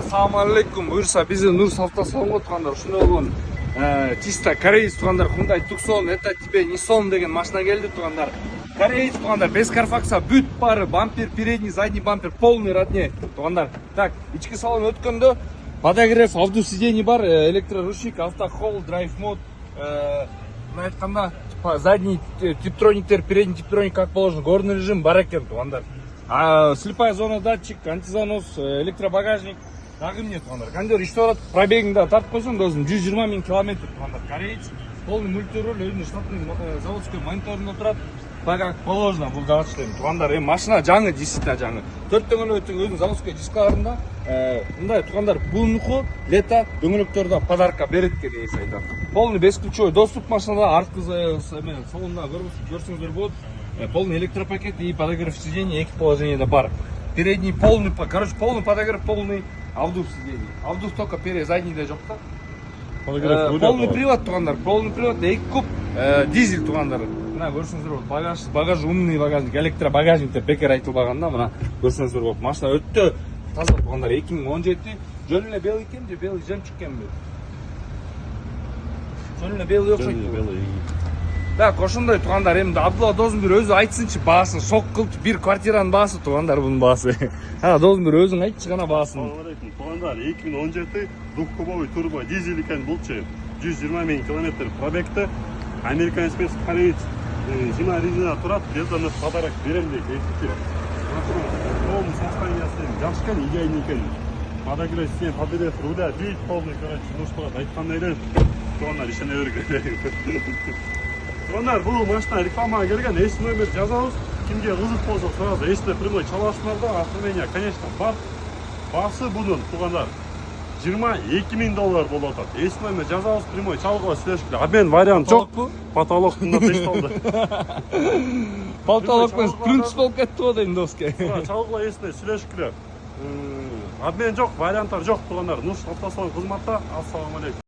Ассалаумалейкум. Буюрса биз Нурс автосалонго тургандар ушундай болгон чисто кореец тургандар Hyundai Tucson, это тебе Nissan деген машина келди тургандар. Кореец тургандар, без карфакса, бүт бары, бампер, передний, задний бампер, полный родне тургандар. Так, ички салон өткөндө подогрев, авто сидений бар, электроручник, автохол, драйв мод, мына айтканда задний типтрониктер, передний типтроник как положено, горный режим бар экен тургандар. Слепая зона, датчик, антизанос, электробагажник. Дагы эмне тургандар. Кондер иштеп атат, пробегиңди тартып койсоң досум 120 000 километр тургандар. Кореец, полный мультируль, өзүнүн штатный заводской мониторунда турат. Так как положено бул жагачтын тургандар. Машина жаңы, действительно жаңы. 4 дөңгөлөктүн өзүнүн заводской дискаларында мындай тургандар, бунуку лето дөңгөлөктөрдө подарка берет экен эси айтат. Полный бесключевой доступ машинада, арткы солунда көрсөңүздөр болот. Полный электропакет и подогрев сидений, эки положенияда бар. Передний полный, короче, полный подогрев, полный авдув сидений. Авдув только перед, заднийде жок да. Полный привод тургандар, полный привод, 2 куб дизель тургандар. Мына көрсөңүздөр болот, багаж умный багажник, электробагажник деп бекер айтылбаган да, мына көрсөңүздөр болот. Машина өтө таза тургандар, 2017 жөн эле белый экен же белый жемчуг экенби? Жөн эле белый окшойт. Так, ошондой тургандар, эми Абдулла Досумбир өзү айтсынчы баасын, шок кылып бир квартиранын баасы тургандар бунун баасы. Досумбир өзүң айтчы гана баасын. Тургандар, 2017 двухкубовый турбо дизель экен булчу, 120 000 километр пробегти. Американец эмес, кореец жина резина турат, где-то на подарок берем дейт, эки. Полный состояниясы жакшы экен, идеальный экен. Подогрев система, подогрев руля, бит полный, короче, ну что, айткандай эле. Тургандар, ишене бергиле. Тургандар, бул машина рекламага келген, эс номер жазабыз. Кимге кызык болсо сразу эсте прямой чаласыңар да, оформление, конечно, бар. Басы бунун тургандар 22 000 доллар болуп атат. Эс номер жазабыз, прямой чалгыла сүйлөшкүлө. Обмен вариант жок. Потолок натешталды. Потолок менен принцип болуп кетти го дейм доске. Чалгыла эсте сүйлөшкүлө. Обмен жок, варианттар жок тургандар. Нурс автосалон кызматта. Ассаламу алейкум.